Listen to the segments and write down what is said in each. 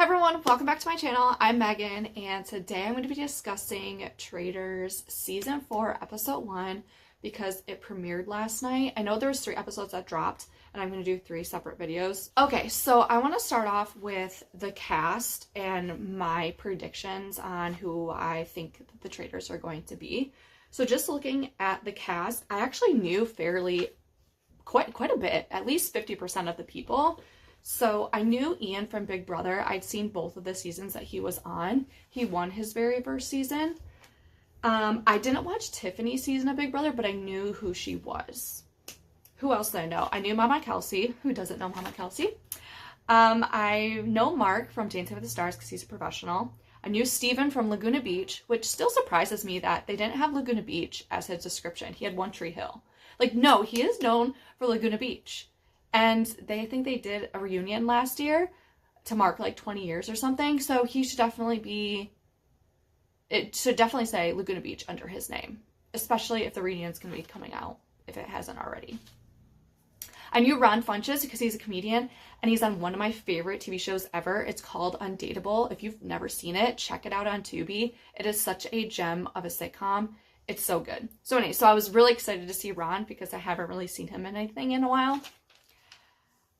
Hi everyone, welcome back to my channel. I'm Megan, and today I'm going to be discussing Traitors Season 4, Episode 1, because it premiered last night. I know there was 3 episodes that dropped, and I'm going to do 3 separate videos. Okay, so I want to start off with the cast and my predictions on who I think the Traitors are going to be. So just looking at the cast, I actually knew quite a bit, at least 50% of the people. So I knew Ian from Big Brother. I'd seen both of the seasons that he was on. He won his very first season. I didn't watch Tiffany's season of Big Brother, but I knew who she was. Who else did I know? I knew Mama Kelsey. Who doesn't know Mama Kelsey? I know Mark from Dancing with the Stars because he's a professional. I knew Steven from Laguna Beach, which still surprises me that they didn't have Laguna Beach as his description. He had One Tree Hill. Like, no, he is known for Laguna Beach. And I think they did a reunion last year to mark like 20 years or something. So he should definitely be, it should definitely say Laguna Beach under his name, especially if the reunion's going to be coming out, if it hasn't already. I knew Ron Funches because he's a comedian and he's on one of my favorite TV shows ever. It's called Undateable. If you've never seen it, check it out on Tubi. It is such a gem of a sitcom. It's so good. So anyway, so I was really excited to see Ron because I haven't really seen him in anything in a while.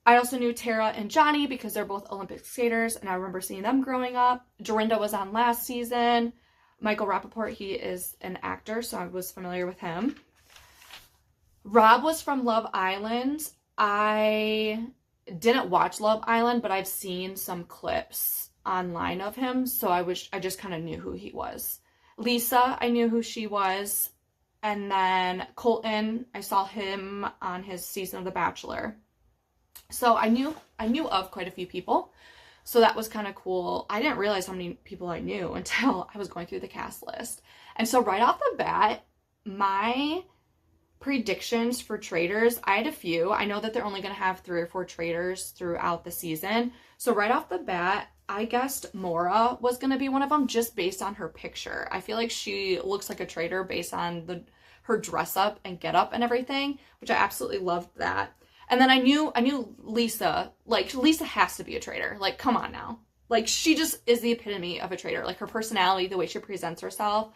I also knew Tara and Johnny because they're both Olympic skaters, and I remember seeing them growing up. Dorinda was on last season. Michael Rappaport, he is an actor, so I was familiar with him. Rob was from Love Island. I didn't watch Love Island, but I've seen some clips online of him, so I just kind of knew who he was. Lisa, I knew who she was. And then Colton, I saw him on his season of The Bachelor. So I knew of quite a few people. So that was kind of cool. I didn't realize how many people I knew until I was going through the cast list. And so right off the bat, my predictions for Traitors, I had a few. I know that they're only going to have 3 or 4 Traitors throughout the season. So right off the bat, I guessed Maura was going to be one of them just based on her picture. I feel like she looks like a traitor based on her dress up and get up and everything, which I absolutely loved that. And then I knew Lisa, like, Lisa has to be a traitor. Like, come on now. Like, she just is the epitome of a traitor. Like, her personality, the way she presents herself.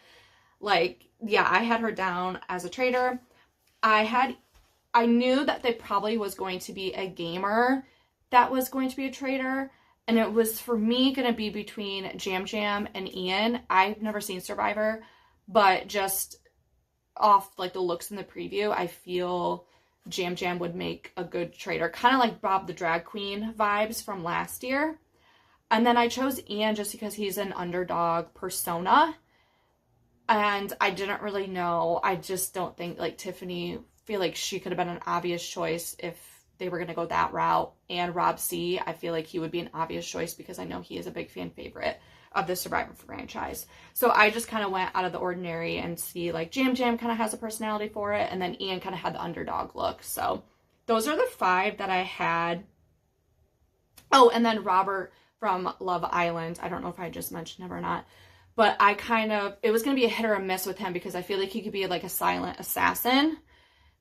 Like, yeah, I had her down as a traitor. I knew that there probably was going to be a gamer that was going to be a traitor. And it was, for me, going to be between Jam Jam and Ian. I've never seen Survivor, but just off, like, the looks in the preview, I feel Jam Jam would make a good traitor. Kind of like Bob the Drag Queen vibes from last year. And then I chose Ian just because he's an underdog persona. And I didn't really know. I just don't think, like, Tiffany, feel like she could have been an obvious choice if they were going to go that route. And Rob C, I feel like he would be an obvious choice because I know he is a big fan favorite of the Survivor franchise. So I just kind of went out of the ordinary and see, like, Jam Jam kind of has a personality for it, and then Ian kind of had the underdog look. So those are the 5 that I had. Oh, and then Robert from Love Island. I don't know if I just mentioned him or not, but it was going to be a hit or a miss with him because I feel like he could be like a silent assassin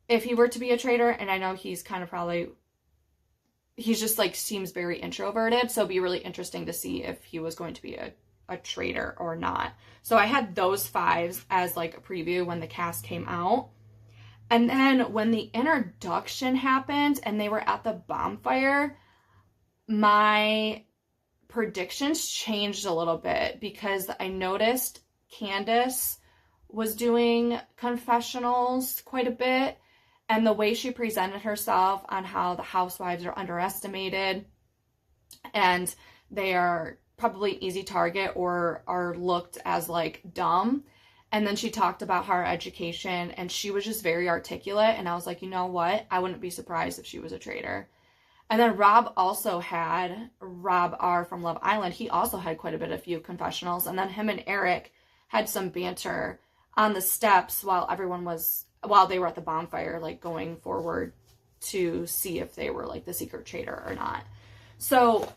if he were to be a traitor, and I know he's kind of he's just, like, seems very introverted, so it'd be really interesting to see if he was going to be a traitor or not. So I had those 5 as, like, a preview when the cast came out. And then when the introduction happened and they were at the bonfire, my predictions changed a little bit because I noticed Candace was doing confessionals quite a bit. And the way she presented herself on how the housewives are underestimated and they are probably easy target or are looked as, like, dumb. And then she talked about her education and she was just very articulate. And I was like, you know what? I wouldn't be surprised if she was a traitor. And then Rob R from Love Island, he also had quite a few confessionals. And then him and Eric had some banter on the steps while they were at the bonfire, like, going forward to see if they were, like, the secret traitor or not. So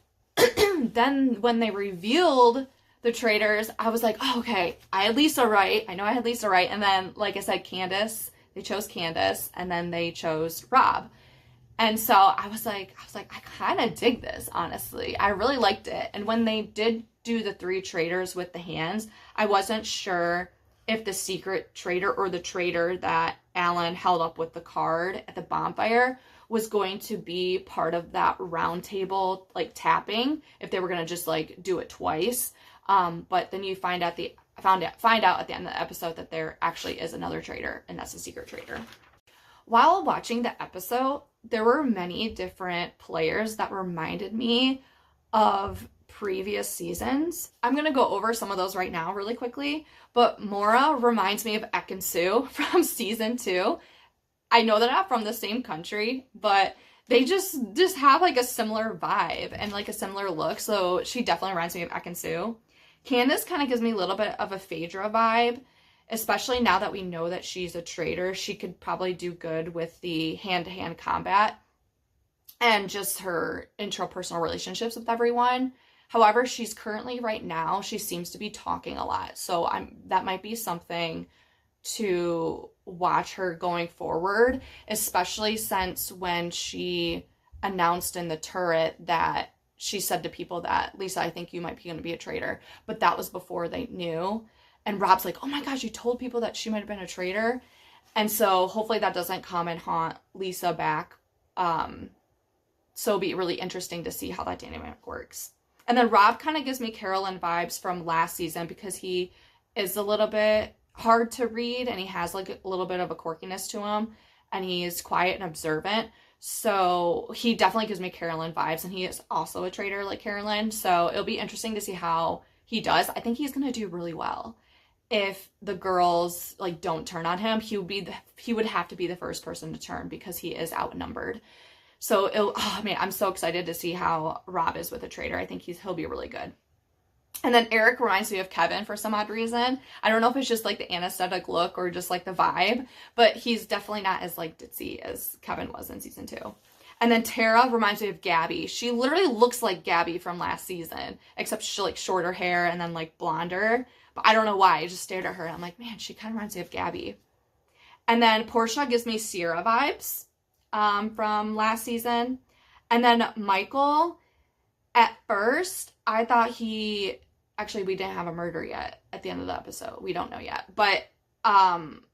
then when they revealed the traitors, I was like, oh, okay, I had Lisa right. I know I had Lisa right. And then, like I said, they chose Candace, and then they chose Rob. And so I was like, I kind of dig this, honestly. I really liked it. And when they did do the 3 traitors with the hands, I wasn't sure if the secret traitor or the traitor that Alan held up with the card at the bonfire was going to be part of that round table, like, tapping, if they were going to just, like, do it twice. But then you find out at the end of the episode that there actually is another traitor, and that's the secret traitor. While watching the episode, there were many different players that reminded me of previous seasons. I'm going to go over some of those right now really quickly, but Mora reminds me of Ekin-Su from season 2. I know they're not from the same country, but they just have like a similar vibe and like a similar look, so she definitely reminds me of Ekin-Su. Candace kind of gives me a little bit of a Phaedra vibe, especially now that we know that she's a traitor. She could probably do good with the hand-to-hand combat and just her interpersonal relationships with everyone. However, she's currently, right now, she seems to be talking a lot. So that might be something to watch her going forward, especially since when she announced in the turret that she said to people that, Lisa, I think you might be going to be a traitor. But that was before they knew. And Rob's like, oh my gosh, you told people that she might have been a traitor. And so hopefully that doesn't come and haunt Lisa back. So it'll be really interesting to see how that dynamic works. And then Rob kind of gives me Carolyn vibes from last season because he is a little bit hard to read and he has like a little bit of a quirkiness to him and he's quiet and observant. So he definitely gives me Carolyn vibes, and he is also a traitor like Carolyn. So it'll be interesting to see how he does. I think he's going to do really well. If the girls like don't turn on him, he would have to be the first person to turn because he is outnumbered. So I'm so excited to see how Rob is with a traitor. I think he'll be really good. And then Eric reminds me of Kevin for some odd reason. I don't know if it's just like the anesthetic look or just like the vibe, but he's definitely not as like ditzy as Kevin was in season 2. And then Tara reminds me of Gabby. She literally looks like Gabby from last season, except she like shorter hair and then like blonder. But I don't know why. I just stared at her and I'm like, man, she kind of reminds me of Gabby. And then Portia gives me Sierra vibes from last season. And then Michael, at first, I thought we didn't have a murder yet at the end of the episode. We don't know yet. But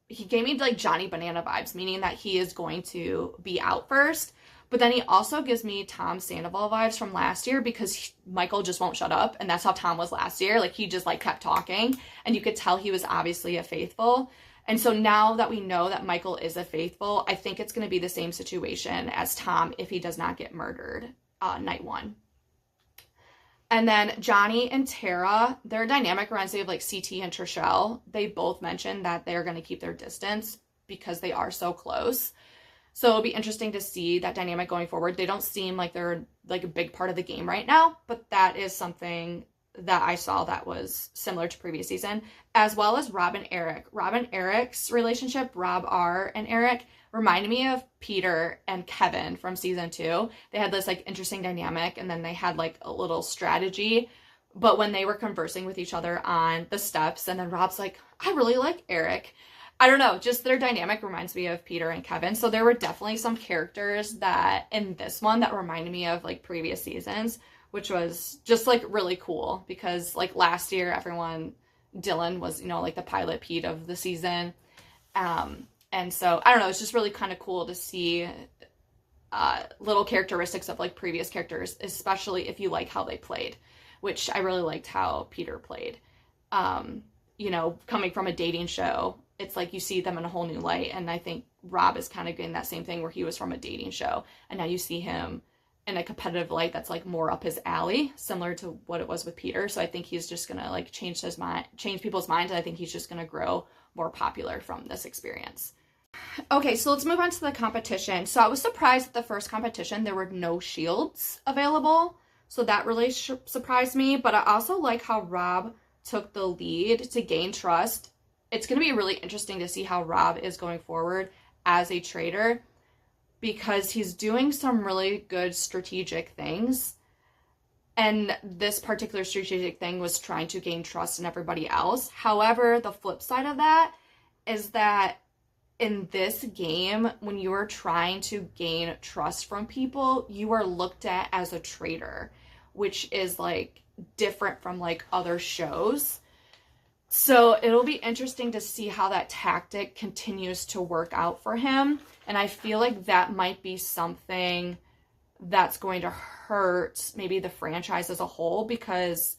he gave me like Johnny Banana vibes, meaning that he is going to be out first. But then he also gives me Tom Sandoval vibes from last year because Michael just won't shut up. And that's how Tom was last year. Like, he just like kept talking. And you could tell he was obviously a faithful. And so now that we know that Michael is a faithful, I think it's going to be the same situation as Tom if he does not get murdered night 1. And then Johnny and Tara, their dynamic reminds me of like CT and Trishelle. They both mentioned that they're going to keep their distance because they are so close. So it'll be interesting to see that dynamic going forward. They don't seem like they're like a big part of the game right now, but that is something that I saw that was similar to previous season, as well as Rob and Eric. Rob and Eric's relationship, Rob R. and Eric, reminded me of Peter and Kevin from season 2. They had this like interesting dynamic, and then they had like a little strategy. But when they were conversing with each other on the steps, and then Rob's like, I really like Eric. I don't know, just their dynamic reminds me of Peter and Kevin. So there were definitely some characters that in this one that reminded me of like previous seasons, which was just like really cool because like last year Dylan was, like the pilot Pete of the season. And so I don't know, it's just really kind of cool to see little characteristics of like previous characters, especially if you like how they played, which I really liked how Peter played. Coming from a dating show, it's like you see them in a whole new light. And I think Rob is kind of getting that same thing where he was from a dating show. And now you see him in a competitive light that's like more up his alley, similar to what it was with Peter. So I think he's just going to like change people's minds. And I think he's just going to grow more popular from this experience. Okay, so let's move on to the competition. So I was surprised at the first competition, there were no shields available. So that really surprised me. But I also like how Rob took the lead to gain trust. It's going to be really interesting to see how Rob is going forward as a traitor because he's doing some really good strategic things. And this particular strategic thing was trying to gain trust in everybody else. However, the flip side of that is that in this game, when you are trying to gain trust from people, you are looked at as a traitor, which is like different from like other shows. So it'll be interesting to see how that tactic continues to work out for him. And I feel like that might be something that's going to hurt maybe the franchise as a whole, because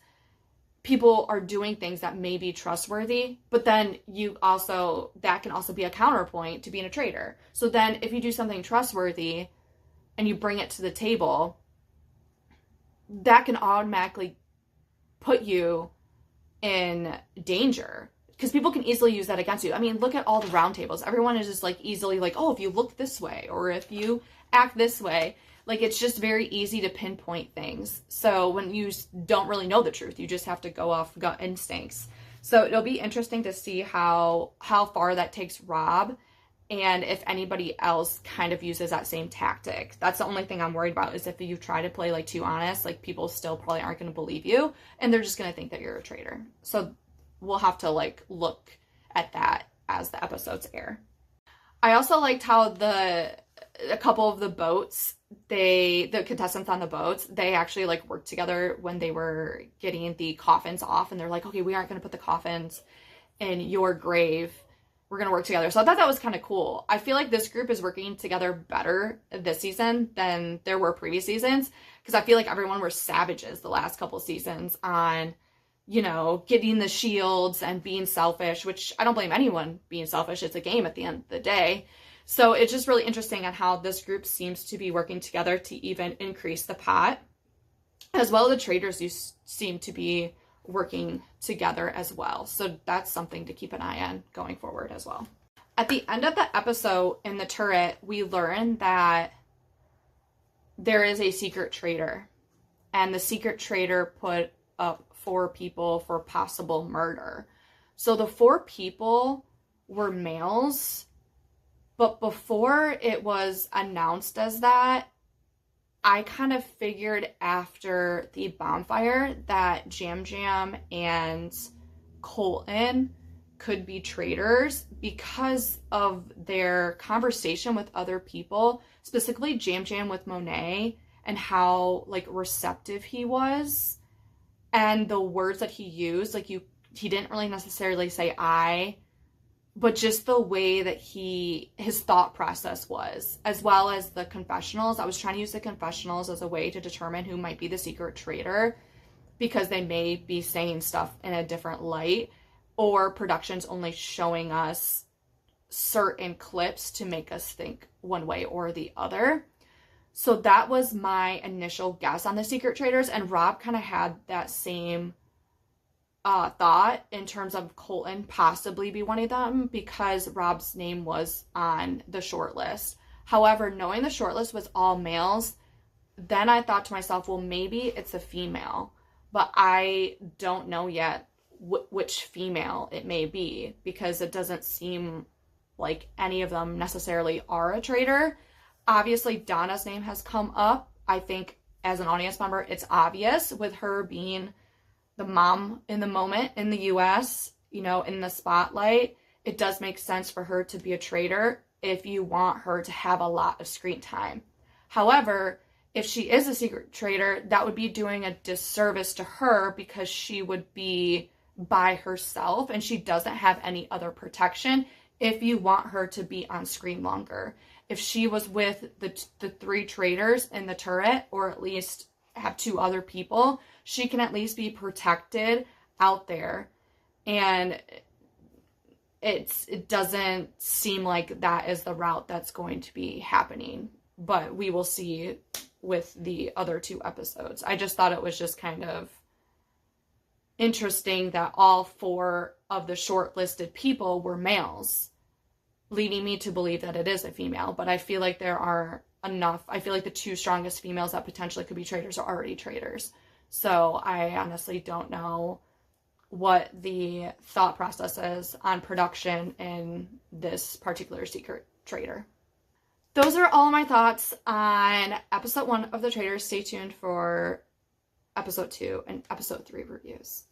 people are doing things that may be trustworthy, but then that can also be a counterpoint to being a traitor. So then if you do something trustworthy and you bring it to the table, that can automatically put you in danger, because people can easily use that against you. I mean, look at all the round tables. Everyone is just like easily like, oh, if you look this way or if you act this way, like it's just very easy to pinpoint things. So when you don't really know the truth, you just have to go off gut instincts. So it'll be interesting to see how far that takes Rob, and if anybody else kind of uses that same tactic. That's the only thing I'm worried about, is if you try to play like too honest, like people still probably aren't going to believe you, and they're just going to think that you're a traitor. So we'll have to like look at that as the episodes air. I also liked how a couple of the boats, the contestants on the boats, they actually like worked together when they were getting the coffins off, and they're like, okay, we aren't going to put the coffins in your grave, we're going to work together. So I thought that was kind of cool. I feel like this group is working together better this season than there were previous seasons, because I feel like everyone were savages the last couple seasons on, you know, getting the shields and being selfish, which I don't blame anyone being selfish. It's a game at the end of the day. So it's just really interesting on how this group seems to be working together to even increase the pot. As well, the traitors seem to be working together as well. So that's something to keep an eye on going forward as well. At the end of the episode in the turret, we learn that there is a secret traitor, and the secret traitor put up 4 people for possible murder. So the 4 people were males, but before it was announced as that, I kind of figured after the bonfire that Jam Jam and Colton could be traitors because of their conversation with other people, specifically Jam Jam with Monet, and how like receptive he was, and the words that he used. Like he didn't really necessarily say I, but just the way that his thought process was, as well as the confessionals. I was trying to use the confessionals as a way to determine who might be the secret traitor, because they may be saying stuff in a different light, or production's only showing us certain clips to make us think one way or the other. So that was my initial guess on the secret traitors, and Rob kind of had that same thought in terms of Colton possibly be one of them, because Rob's name was on the short list. However, knowing the short list was all males, then I thought to myself, well, maybe it's a female, but I don't know yet which female it may be, because it doesn't seem like any of them necessarily are a traitor. Obviously, Donna's name has come up. I think as an audience member, it's obvious, with her being the mom in the moment in the US, you know, in the spotlight. It does make sense for her to be a traitor if you want her to have a lot of screen time. However, if she is a secret traitor, that would be doing a disservice to her, because she would be by herself and she doesn't have any other protection if you want her to be on screen longer. If she was with the 3 traitors in the turret, or at least have 2 other people, she can at least be protected out there. And it doesn't seem like that is the route that's going to be happening, but we will see with the other 2 episodes. I just thought it was just kind of interesting that all 4 of the shortlisted people were males, leading me to believe that it is a female. But I feel like there are enough. I feel like the 2 strongest females that potentially could be traitors are already traitors. So I honestly don't know what the thought process is on production in this particular secret traitor. Those are all my thoughts on episode 1 of The Traitors. Stay tuned for episode 2 and episode 3 reviews.